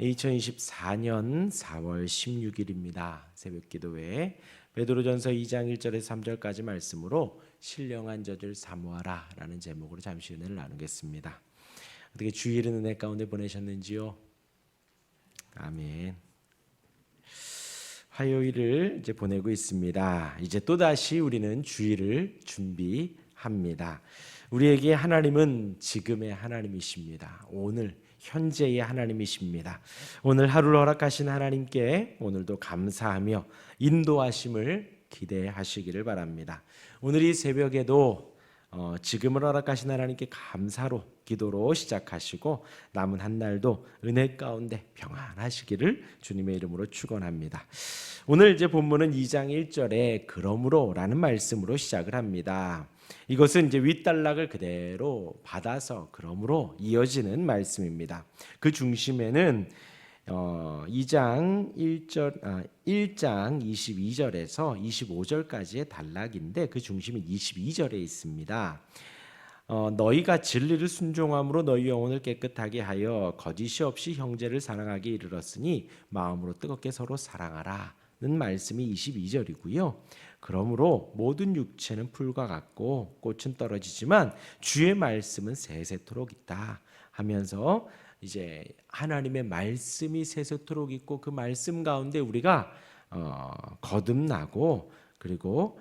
2024년 4월 16일입니다. 새벽기도회 베드로전서 2장 1절에서 3절까지 말씀으로 신령한 저들 사모하라 라는 제목으로 잠시 은혜를 나누겠습니다. 어떻게 주일은 은혜 가운데 보내셨는지요? 아멘. 화요일을 이제 보내고 있습니다. 이제 또다시 우리는 주일을 준비합니다. 우리에게 하나님은 지금의 하나님이십니다. 오늘 현재의 하나님이십니다. 오늘 하루를 허락하신 하나님께 오늘도 감사하며 인도하심을 기대하시기를 바랍니다. 오늘 이 새벽에도 지금을 허락하신 하나님께 감사로 기도로 시작하시고 남은 한 날도 은혜 가운데 평안하시기를 주님의 이름으로 축원합니다. 오늘 이제 본문은 2장 1절에 그러므로라는 말씀으로 시작을 합니다. 이것은 이제 윗단락을 그대로 받아서 그러므로 이어지는 말씀입니다. 그 중심에는 1장 22절에서 25절까지의 단락인데 그 중심이 22절에 있습니다. 너희가 진리를 순종함으로 너희 영혼을 깨끗하게 하여 거짓이 없이 형제를 사랑하게 이르렀으니 마음으로 뜨겁게 서로 사랑하라는 말씀이 22절이고요. 그러므로 모든 육체는 풀과 같고 꽃은 떨어지지만 주의 말씀은 세세토록 있다 하면서 이제 하나님의 말씀이 세세토록 있고 그 말씀 가운데 우리가 거듭나고 그리고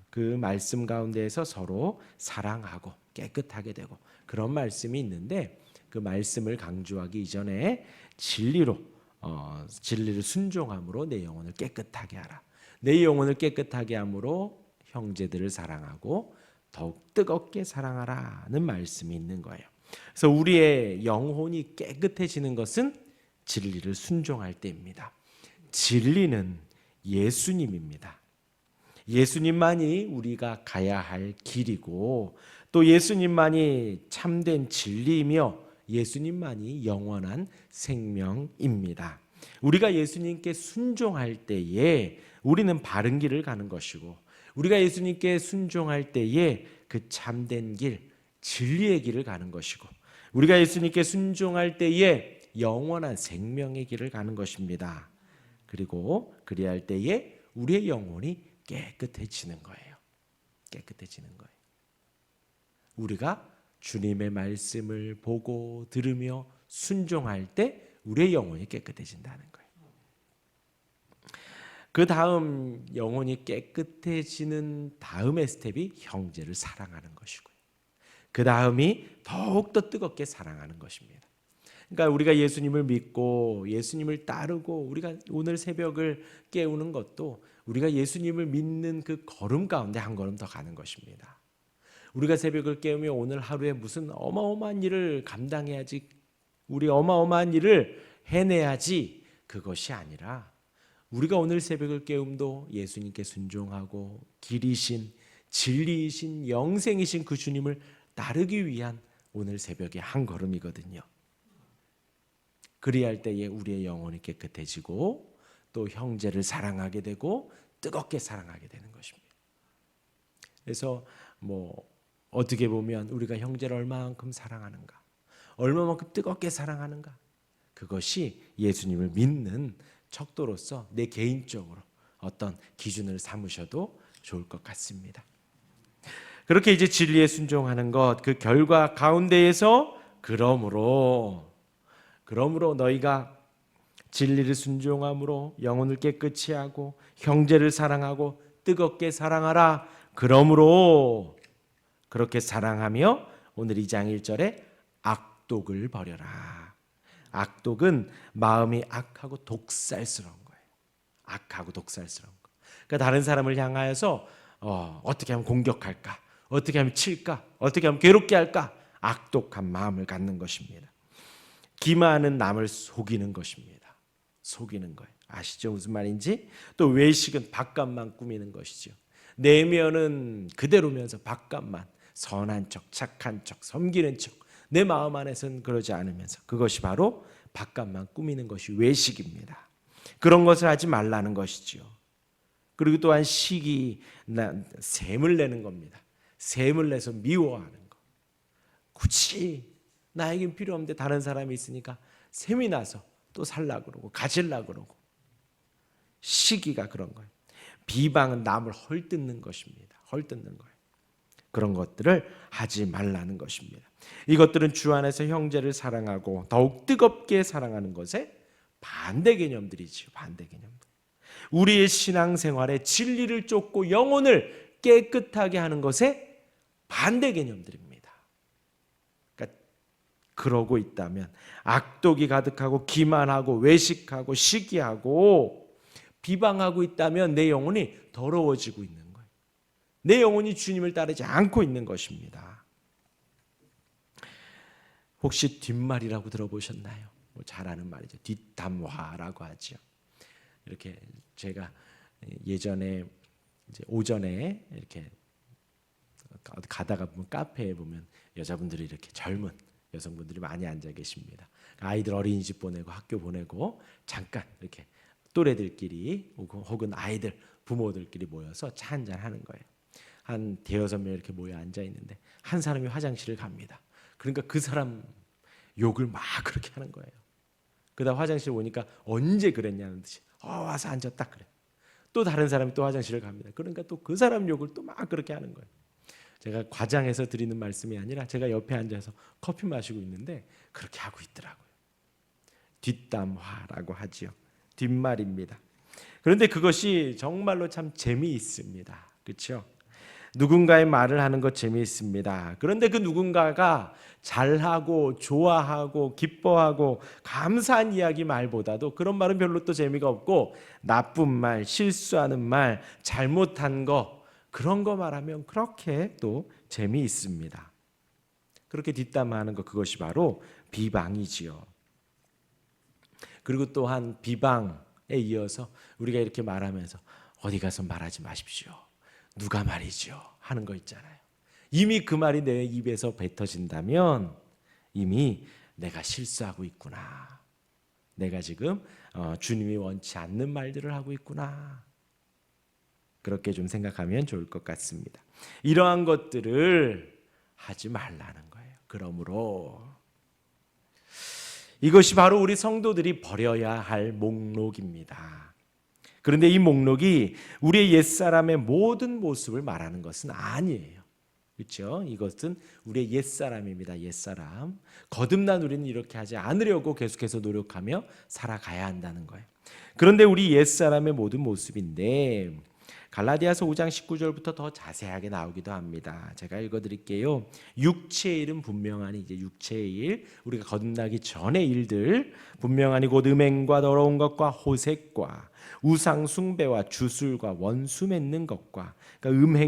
그 말씀 가운데에서 서로 사랑하고 깨끗하게 되고 그런 말씀이 있는데 그 말씀을 강조하기 이전에 진리를 순종함으로 내 영혼을 깨끗하게 하라. 내 영혼을 깨끗하게 함으로 형제들을 사랑하고 더욱 뜨겁게 사랑하라는 말씀이 있는 거예요. 그래서 우리의 영혼이 깨끗해지는 것은 진리를 순종할 때입니다. 진리는 예수님입니다. 예수님만이 우리가 가야 할 길이고 또 예수님만이 참된 진리이며 예수님만이 영원한 생명입니다. 우리가 예수님께 순종할 때에 우리는 바른 길을 가는 것이고 우리가 예수님께 순종할 때에 그 참된 길, 진리의 길을 가는 것이고 우리가 예수님께 순종할 때에 영원한 생명의 길을 가는 것입니다. 그리고 그리할 때에 우리의 영혼이 깨끗해지는 거예요. 깨끗해지는 거예요. 우리가 주님의 말씀을 보고 들으며 순종할 때 우리의 영혼이 깨끗해진다는 거예요. 그 다음 영혼이 깨끗해지는 다음의 스텝이 형제를 사랑하는 것이고요. 그 다음이 더욱더 뜨겁게 사랑하는 것입니다. 그러니까 우리가 예수님을 믿고 예수님을 따르고 우리가 오늘 새벽을 깨우는 것도 우리가 예수님을 믿는 그 걸음 가운데 한 걸음 더 가는 것입니다. 우리가 새벽을 깨우며 오늘 하루에 무슨 어마어마한 일을 감당해야지 우리 어마어마한 일을 해내야지 그것이 아니라 우리가 오늘 새벽을 깨움도 예수님께 순종하고 길이신 진리이신 영생이신 그 주님을 따르기 위한 오늘 새벽의 한 걸음이거든요. 그리할 때에 우리의 영혼이 깨끗해지고 또 형제를 사랑하게 되고 뜨겁게 사랑하게 되는 것입니다. 그래서 어떻게 보면 우리가 형제를 얼마만큼 사랑하는가, 얼마만큼 뜨겁게 사랑하는가, 그것이 예수님을 믿는 척도로서 내 개인적으로 어떤 기준을 삼으셔도 좋을 것 같습니다. 그렇게 이제 진리에 순종하는 것, 그 결과 가운데에서 그러므로 너희가 진리를 순종함으로 영혼을 깨끗이 하고 형제를 사랑하고 뜨겁게 사랑하라. 그러므로 그렇게 사랑하며 오늘 2장 1절에 악독을 버려라. 악독은 마음이 악하고 독살스러운 거예요. 악하고 독살스러운 거. 그러니까 다른 사람을 향하여서 어떻게 하면 공격할까? 어떻게 하면 칠까? 어떻게 하면 괴롭게 할까? 악독한 마음을 갖는 것입니다. 기만은 남을 속이는 것입니다. 속이는 거예요. 아시죠? 무슨 말인지? 또 외식은 바깥만 꾸미는 것이죠. 내면은 그대로면서 바깥만 선한 척, 착한 척, 섬기는 척 내 마음 안에서는 그러지 않으면서 그것이 바로 바깥만 꾸미는 것이 외식입니다. 그런 것을 하지 말라는 것이죠. 그리고 또한 시기, 셈을 내는 겁니다. 셈을 내서 미워하는 것. 굳이 나에겐 필요 없는데 다른 사람이 있으니까 샘이 나서 또 살라 그러고 가질라 그러고. 시기가 그런 거예요. 비방은 남을 헐뜯는 것입니다. 헐뜯는 거예요. 그런 것들을 하지 말라는 것입니다. 이것들은 주 안에서 형제를 사랑하고 더욱 뜨겁게 사랑하는 것에 반대 개념들이지요. 반대 개념들. 우리의 신앙생활에 진리를 쫓고 영혼을 깨끗하게 하는 것에 반대 개념들입니다. 그러니까 그러고 있다면 악독이 가득하고 기만하고 외식하고 시기하고 비방하고 있다면 내 영혼이 더러워지고 있는 거예요. 내 영혼이 주님을 따르지 않고 있는 것입니다. 혹시 뒷말이라고 들어보셨나요? 뭐 잘 아는 말이죠. 뒷담화라고 하죠. 이렇게 제가 예전에 이제 오전에 이렇게 가다가 보면 카페에 보면 여자분들이 이렇게 젊은 여성분들이 많이 앉아 계십니다. 아이들 어린이집 보내고 학교 보내고 잠깐 이렇게 또래들끼리 혹은 아이들 부모들끼리 모여서 차 한잔 하는 거예요. 한 대여섯 명 이렇게 모여 앉아 있는데 한 사람이 화장실을 갑니다. 그러니까 그 사람 욕을 막 그렇게 하는 거예요. 그다음 화장실 오니까 언제 그랬냐는 듯이 와서 앉았다 그래. 또 다른 사람이 또 화장실을 갑니다. 그러니까 또 그 사람 욕을 또 막 그렇게 하는 거예요. 제가 과장해서 드리는 말씀이 아니라 제가 옆에 앉아서 커피 마시고 있는데 그렇게 하고 있더라고요. 뒷담화라고 하지요. 뒷말입니다. 그런데 그것이 정말로 참 재미있습니다. 그렇죠? 누군가의 말을 하는 것 재미있습니다. 그런데 그 누군가가 잘하고 좋아하고 기뻐하고 감사한 이야기 말보다도 그런 말은 별로 또 재미가 없고 나쁜 말, 실수하는 말, 잘못한 거 그런 거 말하면 그렇게 또 재미있습니다. 그렇게 뒷담화하는 것 그것이 바로 비방이지요. 그리고 또한 비방에 이어서 우리가 이렇게 말하면서 어디 가서 말하지 마십시오. 누가 말이죠 하는 거 있잖아요. 이미 그 말이 내 입에서 뱉어진다면 이미 내가 실수하고 있구나. 내가 지금 주님이 원치 않는 말들을 하고 있구나. 그렇게 좀 생각하면 좋을 것 같습니다. 이러한 것들을 하지 말라는 거예요. 그러므로 이것이 바로 우리 성도들이 버려야 할 목록입니다. 그런데 이 목록이 우리의 옛사람의 모든 모습을 말하는 것은 아니에요. 그렇죠? 이것은 우리의 옛사람입니다. 옛사람. 거듭난 우리는 이렇게 하지 않으려고 계속해서 노력하며 살아가야 한다는 거예요. 그런데 우리 옛사람의 모든 모습인데 갈라디아서 5장 19절부터 더 자세하게 나오기도 합니다. 제가 읽어드릴게요. 육체의 일은 분명하니 이제 육체의 일, 우리가 거듭나기 전의 일들 분명하니 곧 음행과 더러운 것과 호색과 우상 숭배와 주술과 원수 맺는 것과 그러니까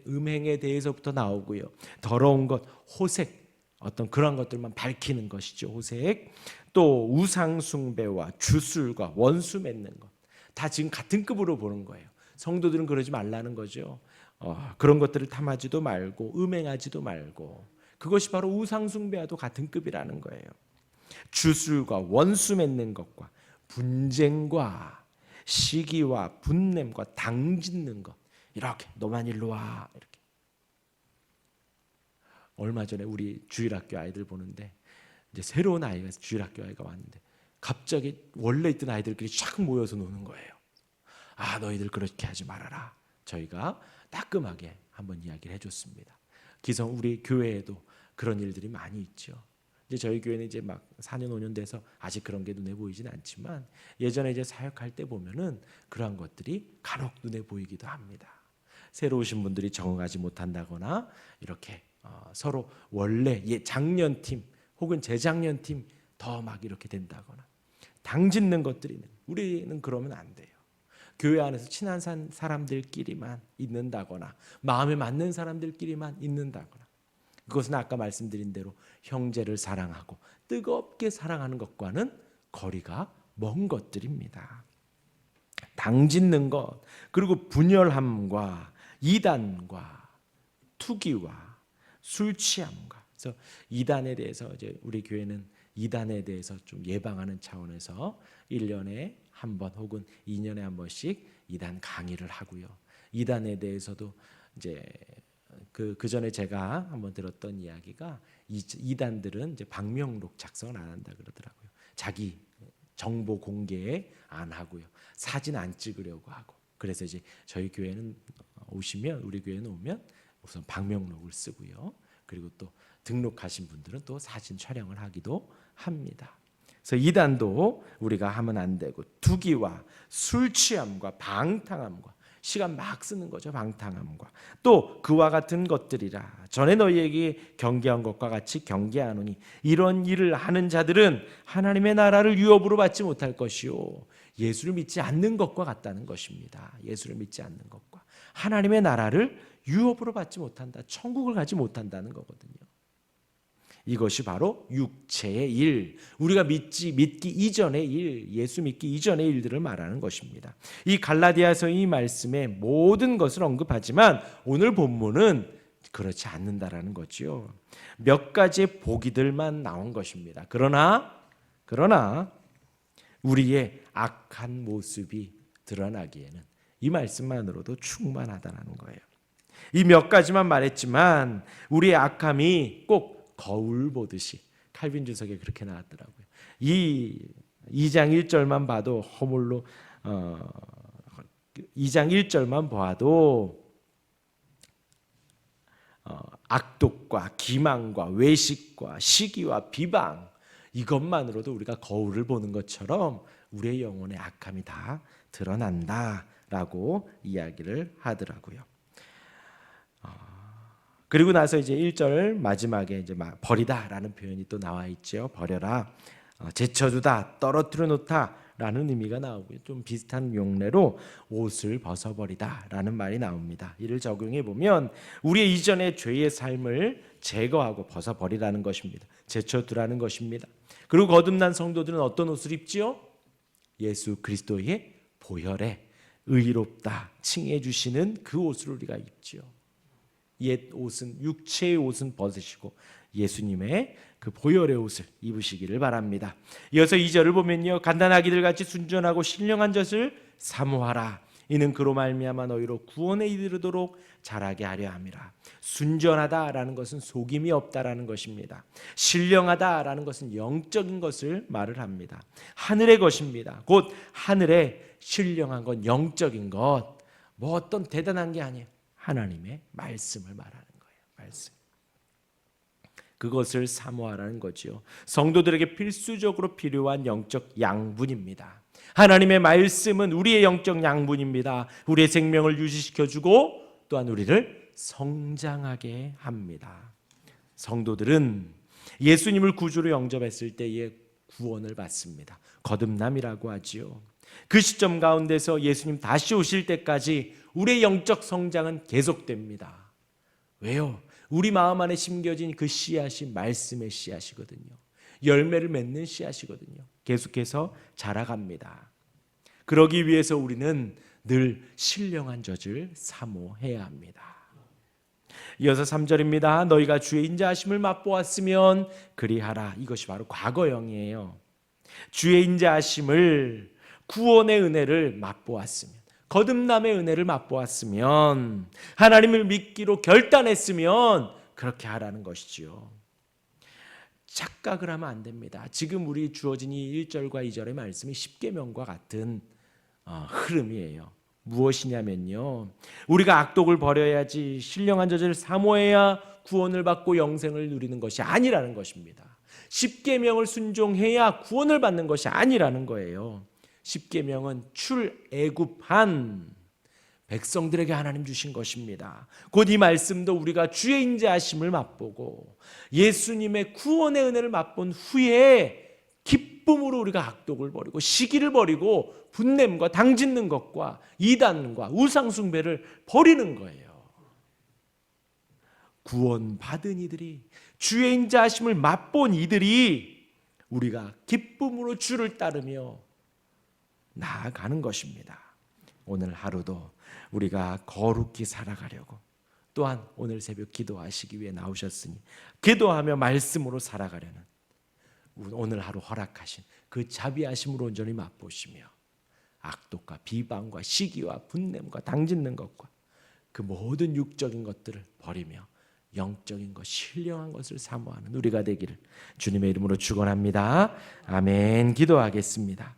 음행에 대해서부터 나오고요. 더러운 것, 호색 어떤 그런 것들만 밝히는 것이죠. 호색 또 우상 숭배와 주술과 원수 맺는 것 다 지금 같은 급으로 보는 거예요. 성도들은 그러지 말라는 거죠. 그런 것들을 탐하지도 말고 음행하지도 말고 그것이 바로 우상 숭배와도 같은 급이라는 거예요. 주술과 원수 맺는 것과 분쟁과 시기와 분냄과 당짓는 것 이렇게 너만 일로 와 이렇게. 얼마 전에 우리 주일학교 아이들 보는데 이제 새로운 아이가 주일학교 아이가 왔는데 갑자기 원래 있던 아이들끼리 쫙 모여서 노는 거예요. 아 너희들 그렇게 하지 말아라. 저희가 따끔하게 한번 이야기를 해줬습니다. 기성 우리 교회에도 그런 일들이 많이 있죠. 이제 저희 교회는 이제 막 4년 5년 돼서 아직 그런 게 눈에 보이지는 않지만 예전에 이제 사역할 때 보면은 그러한 것들이 간혹 눈에 보이기도 합니다. 새로 오신 분들이 적응하지 못한다거나 이렇게 서로 원래 작년 팀 혹은 재작년 팀 더 막 이렇게 된다거나 당짓는 것들이 있는 우리는 그러면 안 돼요. 교회 안에서 친한 사람들끼리만 있는다거나 마음에 맞는 사람들끼리만 있는다거나 그것은 아까 말씀드린 대로 형제를 사랑하고 뜨겁게 사랑하는 것과는 거리가 먼 것들입니다. 당짓는 것 그리고 분열함과 이단과 투기와 술 취함과 그래서 이단에 대해서 이제 우리 교회는 이단에 대해서 좀 예방하는 차원에서 1년에 한 번 혹은 2년에 한 번씩 이단 강의를 하고요. 이단에 대해서도 이제 그 전에 제가 한번 들었던 이야기가 이단들은 이제 방명록 작성을 안 한다 그러더라고요. 자기 정보 공개 안 하고요. 사진 안 찍으려고 하고. 그래서 이제 저희 교회는 우리 교회는 오면 우선 방명록을 쓰고요. 그리고 또 등록하신 분들은 또 사진 촬영을 하기도 합니다. 그래서 이단도 우리가 하면 안 되고, 투기와 술 취함과 방탕함과, 시간 막 쓰는 거죠. 방탕함과 또 그와 같은 것들이라 전에 너희에게 경계한 것과 같이 경계하노니 이런 일을 하는 자들은 하나님의 나라를 유업으로 받지 못할 것이요, 예수를 믿지 않는 것과 같다는 것입니다. 예수를 믿지 않는 것과 하나님의 나라를 유업으로 받지 못한다, 천국을 가지 못한다는 거거든요. 이것이 바로 육체의 일, 우리가 믿기 이전의 일, 예수 믿기 이전의 일들을 말하는 것입니다. 이 갈라디아서 이 말씀에 모든 것을 언급하지만 오늘 본문은 그렇지 않는다라는 거지요. 몇 가지의 보기들만 나온 것입니다. 그러나 우리의 악한 모습이 드러나기에는 이 말씀만으로도 충분하다는 거예요. 이 몇 가지만 말했지만 우리의 악함이 꼭 거울 보듯이, 칼빈 주석에 그렇게 나왔더라고요. 이 2장 1절만 봐도 허물로 2장 1절만 봐도 악독과 기망과 외식과 시기와 비방, 이것만으로도 우리가 거울을 보는 것처럼 우리의 영혼의 악함이 다 드러난다라고 이야기를 하더라고요. 그리고 나서 이제 1절 마지막에 이제 버리다라는 표현이 또 나와 있죠. 버려라, 제쳐두다, 떨어뜨려 놓다라는 의미가 나오고요. 좀 비슷한 용례로 옷을 벗어버리다라는 말이 나옵니다. 이를 적용해 보면 우리의 이전의 죄의 삶을 제거하고 벗어버리라는 것입니다. 제쳐두라는 것입니다. 그리고 거듭난 성도들은 어떤 옷을 입지요? 예수 그리스도의 보혈에 의롭다 칭해 주시는 그 옷을 우리가 입지요. 옛 옷은, 육체의 옷은 벗으시고 예수님의 그 보혈의 옷을 입으시기를 바랍니다. 이어서 2절을 보면요, 간단하기들 같이 순전하고 신령한 젖을 사모하라. 이는 그로 말미암아 너희로 구원에 이르도록 자라게 하려 함이라. 순전하다라는 것은 속임이 없다라는 것입니다. 신령하다라는 것은 영적인 것을 말을 합니다. 하늘의 것입니다. 곧 하늘의 신령한 것, 영적인 것, 뭐 어떤 대단한 게 아니에요. 하나님의 말씀을 말하는 거예요. 말씀. 그것을 사모하라는 거지요. 성도들에게 필수적으로 필요한 영적 양분입니다. 하나님의 말씀은 우리의 영적 양분입니다. 우리의 생명을 유지시켜주고 또한 우리를 성장하게 합니다. 성도들은 예수님을 구주로 영접했을 때의 구원을 받습니다. 거듭남이라고 하지요. 그 시점 가운데서 예수님 다시 오실 때까지 우리의 영적 성장은 계속됩니다. 왜요? 우리 마음 안에 심겨진 그 씨앗이 말씀의 씨앗이거든요. 열매를 맺는 씨앗이거든요. 계속해서 자라갑니다. 그러기 위해서 우리는 늘 신령한 젖을 사모해야 합니다. 이어서 3절입니다. 너희가 주의 인자하심을 맛보았으면 그리하라. 이것이 바로 과거형이에요. 주의 인자하심을, 구원의 은혜를 맛보았으면, 거듭남의 은혜를 맛보았으면, 하나님을 믿기로 결단했으면 그렇게 하라는 것이지요. 착각을 하면 안 됩니다. 지금 우리 주어진 이 1절과 2절의 말씀이 십계명과 같은 흐름이에요. 무엇이냐면요, 우리가 악독을 버려야지, 신령한 젖을 사모해야 구원을 받고 영생을 누리는 것이 아니라는 것입니다. 십계명을 순종해야 구원을 받는 것이 아니라는 거예요. 십계명은 출애굽한 백성들에게 하나님 주신 것입니다. 곧 이 말씀도 우리가 주의 인자하심을 맛보고 예수님의 구원의 은혜를 맛본 후에 기쁨으로 우리가 악독을 버리고 시기를 버리고 분냄과 당짓는 것과 이단과 우상숭배를 버리는 거예요. 구원받은 이들이, 주의 인자하심을 맛본 이들이 우리가 기쁨으로 주를 따르며 나아가는 것입니다. 오늘 하루도 우리가 거룩히 살아가려고, 또한 오늘 새벽 기도하시기 위해 나오셨으니 기도하며 말씀으로 살아가려는 오늘 하루 허락하신 그 자비하심으로 온전히 맛보시며 악독과 비방과 시기와 분냄과 당짓는 것과 그 모든 육적인 것들을 버리며 영적인 것, 신령한 것을 사모하는 우리가 되기를 주님의 이름으로 축원합니다. 아멘. 기도하겠습니다.